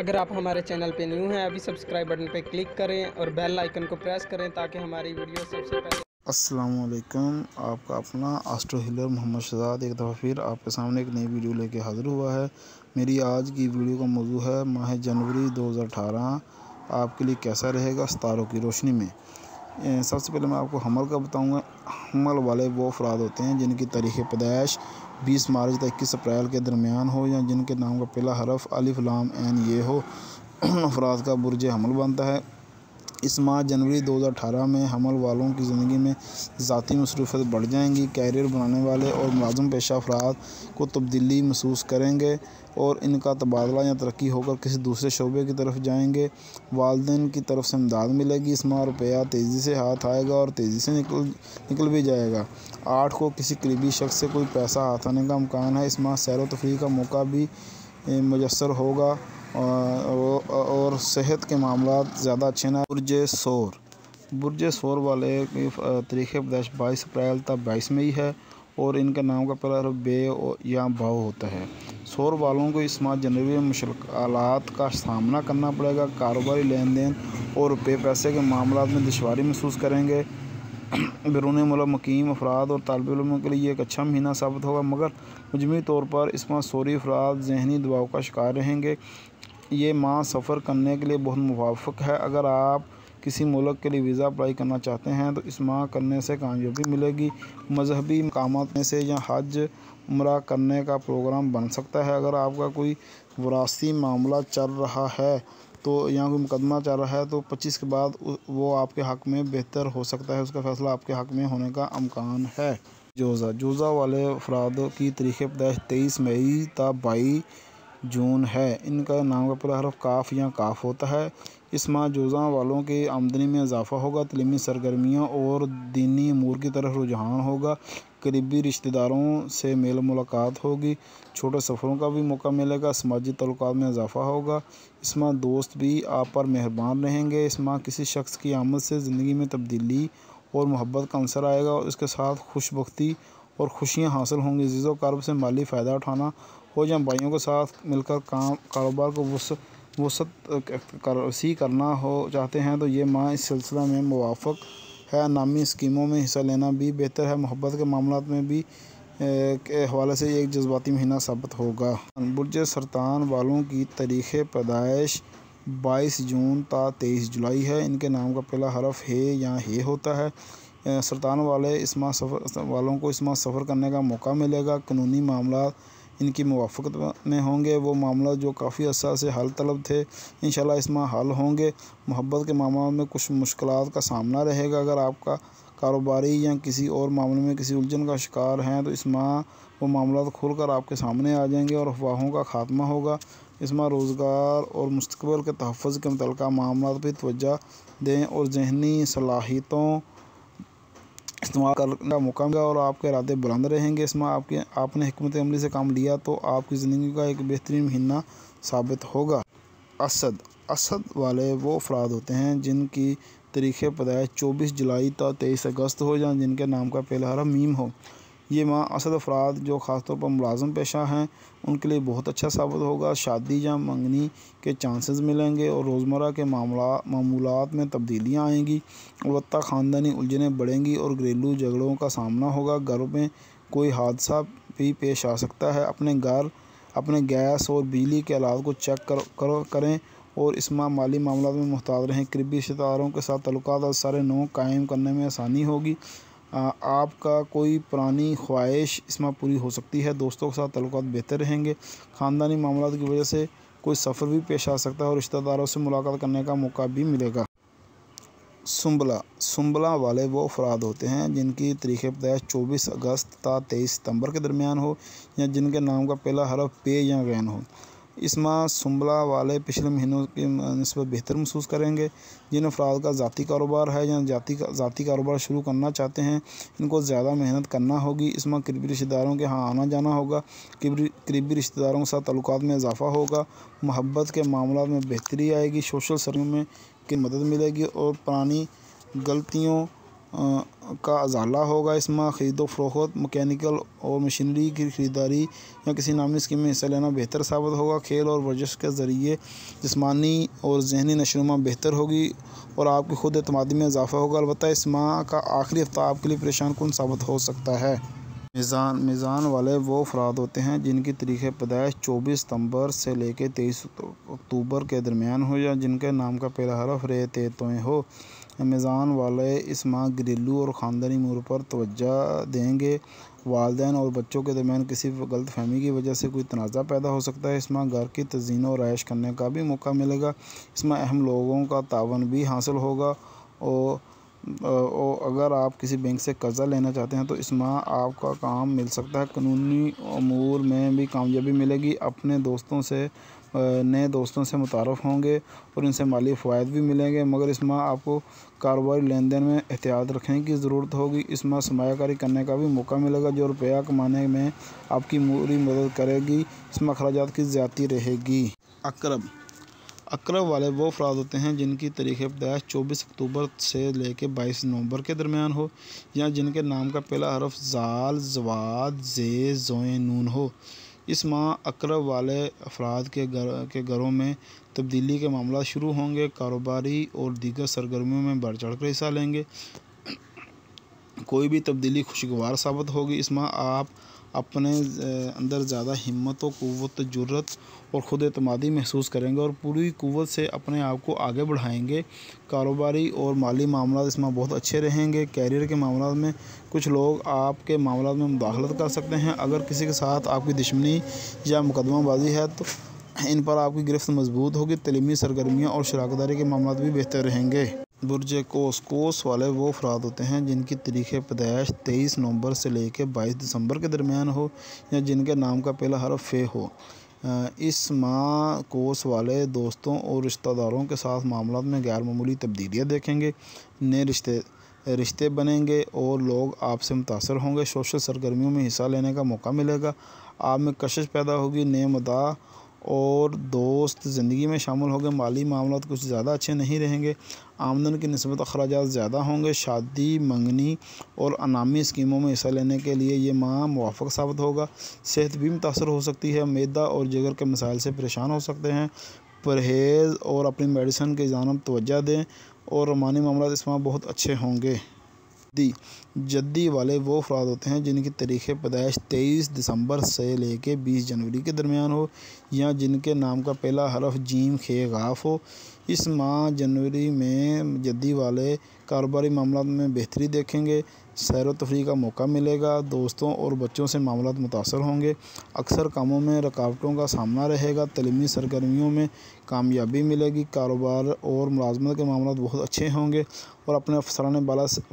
اگر آپ ہمارے چینل پہ نیو ہیں ابھی سبسکرائب بٹن پہ کلک کریں اور بیل آئیکن کو پریس کریں تاکہ ہماری ویڈیو سب سے پہلے۔ السلام علیکم، آپ کا اپنا آسٹرو ہیلر محمد شہزاد ایک دفعہ پھر آپ کے سامنے ایک نئی ویڈیو لے کے حاضر ہوا ہے۔ میری آج کی ویڈیو کا موضوع ہے ماہ جنوری 2018 آپ کے لیے کیسا رہے گا ستاروں کی روشنی میں۔ سب سے پہلے میں آپ کو حمل کا بتاؤں گا۔ حمل والے وہ افراد ہوتے ہیں جن کی تاریخ پیدائش 20 مارچ تا 21 اپریل کے درمیان ہو یا جن کے نام کا پہلا حرف الف لام عین یہ ہو، ان افراد کا برج حمل بنتا ہے۔ اس ماہ جنوری 2018 میں حمل والوں کی زندگی میں ذاتی مصروفیت بڑھ جائیں گی۔ کیریئر بنانے والے اور ملازم پیشہ افراد کو تبدیلی محسوس کریں گے اور ان کا تبادلہ یا ترقی ہو کر کسی دوسرے شعبے کی طرف جائیں گے۔ والدین کی طرف سے امداد ملے گی۔ اس ماہ روپیہ تیزی سے ہاتھ آئے گا اور تیزی سے نکل بھی جائے گا۔ 8 کو کسی قریبی شخص سے کوئی پیسہ ہاتھ آنے کا امکان ہے۔ اس ماہ سیر و تفریح کا موقع بھی میسر ہوگا اور صحت کے معاملات زیادہ اچھے نہ۔ برج ثور والے کی تاریخ پیدائش 22 اپریل تا 22 مئی ہے اور ان کے نام کا پہلا حرف بے یا باؤ ہوتا ہے۔ ثور والوں کو اس ماہ جنوری میں مشکلات کا سامنا کرنا پڑے گا۔ کاروباری لین دین اور روپے پیسے کے معاملات میں دشواری محسوس کریں گے۔ بیرون ملک مقیم افراد اور طالب علموں کے لیے یہ ایک اچھا مہینہ ثابت ہوگا، مگر مجموعی طور پر اس ماہ ثوری افراد ذہنی دباؤ کا شکار رہیں گے۔ یہ ماہ سفر کرنے کے لیے بہت موافق ہے۔ اگر آپ کسی ملک کے لیے ویزا اپلائی کرنا چاہتے ہیں تو اس ماہ کرنے سے کامیابی ملے گی۔ مذہبی مقامات میں سے یا حج عمرہ کرنے کا پروگرام بن سکتا ہے۔ اگر آپ کا کوئی وراثتی معاملہ چل رہا ہے یا کوئی مقدمہ چل رہا ہے تو 25 کے بعد وہ آپ کے حق میں بہتر ہو سکتا ہے، اس کا فیصلہ آپ کے حق میں ہونے کا امکان ہے۔ جوزہ والے افراد کی تاریخ پیدائش 23 مئی تا 22 جون ہے۔ ان کا نام کا پہلا حرف کاف یا کاف ہوتا ہے۔ اس ماہ جوزہ والوں کی آمدنی میں اضافہ ہوگا۔ تعلیمی سرگرمیوں اور دینی امور کی طرف رجحان ہوگا۔ قریبی رشتہ داروں سے میل ملاقات ہوگی۔ چھوٹے سفروں کا بھی موقع ملے گا۔ سماجی تعلقات میں اضافہ ہوگا۔ اس ماہ دوست بھی آپ پر مہربان رہیں گے۔ اس ماہ کسی شخص کی آمد سے زندگی میں تبدیلی اور محبت کا عنصر آئے گا اور اس کے ساتھ خوش بختی اور خوشیاں حاصل ہوں گی۔ عزیز و اقارب سے مالی فائدہ اٹھانا ہو یا بھائیوں کے ساتھ مل کر کاروبار کو وسیع کرنا ہو چاہتے ہیں تو یہ ماہ اس سلسلہ میں موافق ہے۔ نامی اسکیموں میں حصہ لینا بھی بہتر ہے۔ محبت کے معاملات میں بھی کے حوالے سے یہ ایک جذباتی مہینہ ثابت ہوگا۔ برج سرطان والوں کی تاریخ پیدائش 22 جون تا 23 جولائی ہے۔ ان کے نام کا پہلا حرف ہے یا ہے ہوتا ہے۔ سرطان والوں کو اس ماہ سفر کرنے کا موقع ملے گا۔ قانونی معاملات ان کی موافقت میں ہوں گے۔ وہ معاملات جو کافی عرصہ سے حل طلب تھے انشاءاللہ اس ماہ حل ہوں گے۔ محبت کے معاملات میں کچھ مشکلات کا سامنا رہے گا۔ اگر آپ کا کاروباری یا کسی اور معاملے میں کسی الجھن کا شکار ہیں تو اس ماہ وہ معاملات کھل کر آپ کے سامنے آ جائیں گے اور افواہوں کا خاتمہ ہوگا۔ اس ماہ روزگار اور مستقبل کے تحفظ کے متعلقہ معاملات پر توجہ دیں اور ذہنی صلاحیتوں استعمال کرنے کا موقع ملے گا اور آپ کے ارادے بلند رہیں گے۔ اس ماہ آپ نے حکمت عملی سے کام لیا تو آپ کی زندگی کا ایک بہترین مہینہ ثابت ہوگا۔ اسد والے وہ افراد ہوتے ہیں جن کی تاریخ پیدائش 24 جولائی تا 23 اگست ہو یا جن کے نام کا پہلا حرف میم ہو۔ یہ ماہ اسد افراد جو خاص طور پر ملازم پیشہ ہیں ان کے لیے بہت اچھا ثابت ہوگا۔ شادی یا منگنی کے چانسز ملیں گے اور روزمرہ کے معمولات میں تبدیلیاں آئیں گی۔ البتہ خاندانی الجھنیں بڑھیں گی اور گھریلو جھگڑوں کا سامنا ہوگا۔ گھر میں کوئی حادثہ بھی پیش آ سکتا ہے۔ اپنے گیس اور بجلی کے آلات کو چیک کریں اور اس ماہ مالی معاملات میں محتاط رہیں۔ قریبی رشتہ داروں کے ساتھ تعلقات از سر نو قائم کرنے میں آسانی ہوگی۔ آپ کا کوئی پرانی خواہش اس ماہ پوری ہو سکتی ہے۔ دوستوں کے ساتھ تعلقات بہتر رہیں گے۔ خاندانی معاملات کی وجہ سے کوئی سفر بھی پیش آ سکتا ہے اور رشتہ داروں سے ملاقات کرنے کا موقع بھی ملے گا۔ سنبلہ والے وہ افراد ہوتے ہیں جن کی تاریخ پیدائش 24 اگست تا 23 ستمبر کے درمیان ہو یا جن کے نام کا پہلا حرف پے یا غین ہو۔ اس ماہ سنبلہ والے پچھلے مہینوں کی نسبت بہتر محسوس کریں گے۔ جن افراد کا ذاتی کاروبار ہے یا ذاتی کاروبار شروع کرنا چاہتے ہیں ان کو زیادہ محنت کرنا ہوگی۔ اس ماہ قریبی رشتہ داروں کے ہاں آنا جانا ہوگا۔ قریبی رشتہ داروں کے ساتھ تعلقات میں اضافہ ہوگا۔ محبت کے معاملات میں بہتری آئے گی۔ سوشل سرگرمیوں میں کی مدد ملے گی اور پرانی غلطیوں کا ازالہ ہوگا۔ اس ماہ خرید و فروخت، مکینیکل اور مشینری کی خریداری یا کسی نامی اسکیم میں حصہ لینا بہتر ثابت ہوگا۔ کھیل اور ورزش کے ذریعے جسمانی اور ذہنی نشوونما بہتر ہوگی اور آپ کی خود اعتمادی میں اضافہ ہوگا۔ البتہ اس ماہ کا آخری ہفتہ آپ کے لیے پریشان کن ثابت ہو سکتا ہے۔ میزان والے وہ افراد ہوتے ہیں جن کی تاریخ پیدائش 24 ستمبر سے لے کے 23 اکتوبر کے درمیان ہو یا جن کے نام کا پہلا حرف ر ت ت ہو۔ میزان والے اس ماہ گھریلو اور خاندانی امور پر توجہ دیں گے۔ والدین اور بچوں کے درمیان کسی غلط فہمی کی وجہ سے کوئی تنازع پیدا ہو سکتا ہے۔ اس ماہ گھر کی تزئین و آرائش کرنے کا بھی موقع ملے گا۔ اس ماہ اہم لوگوں کا تعاون بھی حاصل ہوگا اور اگر آپ کسی بینک سے قرضہ لینا چاہتے ہیں تو اس ماہ آپ کا کام مل سکتا ہے۔ قانونی امور میں بھی کامیابی ملے گی۔ اپنے نئے دوستوں سے متعارف ہوں گے اور ان سے مالی فوائد بھی ملیں گے، مگر اس ماہ آپ کو کاروباری لین دین میں احتیاط رکھنے کی ضرورت ہوگی۔ اس ماہ سرمایہ کاری کرنے کا بھی موقع ملے گا جو روپیہ کمانے میں آپ کی پوری مدد کرے گی۔ اس ماہ اخراجات کی زیادتی رہے گی۔ عقرب والے وہ افراد ہوتے ہیں جن کی تاریخ پیدائش 24 اکتوبر سے لے کے 22 نومبر کے درمیان ہو یا جن کے نام کا پہلا حرف ذال، ضاد، ذ، ظ، ن ہو۔ اس ماہ عقرب والے افراد کے گھروں میں تبدیلی کے معاملات شروع ہوں گے، کاروباری اور دیگر سرگرمیوں میں بڑھ چڑھ کر حصہ لیں گے۔ کوئی بھی تبدیلی خوشگوار ثابت ہوگی۔ اس ماہ آپ اپنے اندر زیادہ ہمت و قوت، جرأت اور خود اعتمادی محسوس کریں گے اور پوری قوت سے اپنے آپ کو آگے بڑھائیں گے۔ کاروباری اور مالی معاملات اس ماہ بہت اچھے رہیں گے۔ کیریئر کے معاملات میں کچھ لوگ آپ کے معاملات میں مداخلت کر سکتے ہیں۔ اگر کسی کے ساتھ آپ کی دشمنی یا مقدمہ بازی ہے تو ان پر آپ کی گرفت مضبوط ہوگی۔ تعلیمی سرگرمیاں اور شراکت داری کے معاملات بھی بہتر رہیں گے۔ برج قوس والے وہ افراد ہوتے ہیں جن کی تاریخ پیدائش 23 نومبر سے لے کے 22 دسمبر کے درمیان ہو یا جن کے نام کا پہلا حرف ف ہو۔ اس ماہ قوس والے دوستوں اور رشتہ داروں کے ساتھ معاملات میں غیر معمولی تبدیلیاں دیکھیں گے۔ نئے رشتے بنیں گے اور لوگ آپ سے متاثر ہوں گے۔ سوشل سرگرمیوں میں حصہ لینے کا موقع ملے گا۔ آپ میں کشش پیدا ہوگی۔ نئے مداح اور دوست زندگی میں شامل ہوں گے۔ مالی معاملات کچھ زیادہ اچھے نہیں رہیں گے۔ آمدن کی نسبت اخراجات زیادہ ہوں گے۔ شادی، منگنی اور انعامی اسکیموں میں حصہ لینے کے لیے یہ ماہ موافق ثابت ہوگا۔ صحت بھی متاثر ہو سکتی ہے۔ معدہ اور جگر کے مسائل سے پریشان ہو سکتے ہیں۔ پرہیز اور اپنی میڈیسن کی جانب توجہ دیں اور رومانی معاملات اس ماہ بہت اچھے ہوں گے۔ جدی والے وہ افراد ہوتے ہیں جن کی تاریخ پیدائش 23 دسمبر سے لے کے 20 جنوری کے درمیان ہو یا جن کے نام کا پہلا حرف ج، خ، غ ہو۔ اس ماہ جنوری میں جدی والے کاروباری معاملات میں بہتری دیکھیں گے۔ سیر و تفریح کا موقع ملے گا۔ دوستوں اور بچوں سے معاملات متاثر ہوں گے۔ اکثر کاموں میں رکاوٹوں کا سامنا رہے گا۔ تعلیمی سرگرمیوں میں کامیابی ملے گی۔ کاروبار اور ملازمت کے معاملات بہت اچھے ہوں گے اور اپنے افسران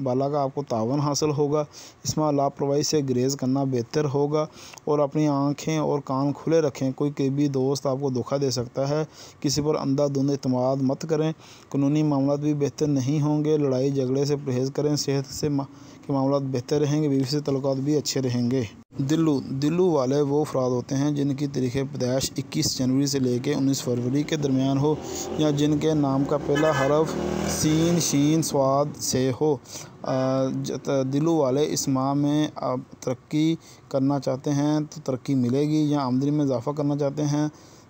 بالا کا آپ کو تعاون حاصل ہوگا۔ اس ماہ لاپرواہی سے گریز کرنا بہتر ہوگا اور اپنی آنکھیں اور کان کھلے رکھیں۔ کوئی قریبی دوست آپ کو دھوکہ دے سکتا ہے۔ کسی پر اندھا دھند اعتماد مت کریں۔ قانونی معاملات بھی بہتر نہیں ہوں گے۔ لڑائی جھگڑے سے پرہیز کریں۔ صحت کے معاملات بہتر رہیں گے۔ بیوی سے تعلقات بھی اچھے رہیں گے۔ دلو والے وہ افراد ہوتے ہیں جن کی تاریخ پیدائش 21 جنوری سے لے کے 19 فروری کے درمیان ہو یا جن کے نام کا پہلا حرف س، ش، ص، ث ہو۔ دلو والے اس ماہ میں آپ ترقی کرنا چاہتے ہیں تو ترقی ملے گی یا آمدنی میں اضافہ کرنا چاہتے ہیں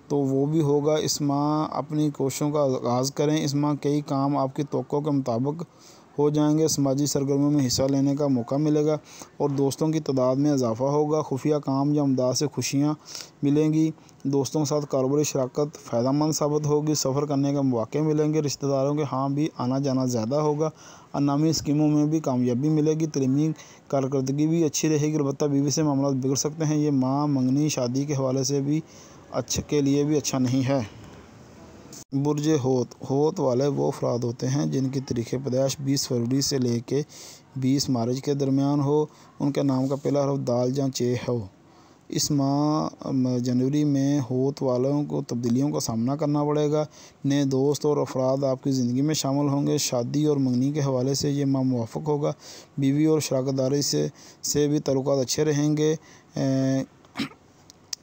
تو وہ بھی ہوگا۔ اس ماہ اپنی کوششوں کا آغاز کریں۔ اس ماہ کئی کام آپ کی توقع کے مطابق ہو جائیں گے۔ سماجی سرگرمیوں میں حصہ لینے کا موقع ملے گا اور دوستوں کی تعداد میں اضافہ ہوگا۔ خفیہ کام یا امداد سے خوشیاں ملیں گی۔ دوستوں کے ساتھ کاروباری شراکت فائدہ مند ثابت ہوگی۔ سفر کرنے کے مواقع ملیں گے۔ رشتہ داروں کے ہاں بھی آنا جانا زیادہ ہوگا۔ انعامی اسکیموں میں بھی کامیابی ملے گی۔ تعلیمی کارکردگی بھی اچھی رہے گی، البتہ بیوی سے معاملات بگڑ سکتے ہیں۔ یہ ماہ منگنی شادی کے حوالے سے بھی کے لیے بھی اچھا نہیں ہے۔ برج حوت والے وہ افراد ہوتے ہیں جن کی تاریخ پیدائش 20 فروری سے لے کے 20 مارچ کے درمیان ہو۔ ان کے نام کا پہلا حرف د یا چ ہو۔ اس ماہ جنوری میں حوت والوں کو تبدیلیوں کا سامنا کرنا پڑے گا۔ نئے دوست اور افراد آپ کی زندگی میں شامل ہوں گے۔ شادی اور منگنی کے حوالے سے یہ ماہ موافق ہوگا۔ بیوی اور شراکت داری سے بھی تعلقات اچھے رہیں گے۔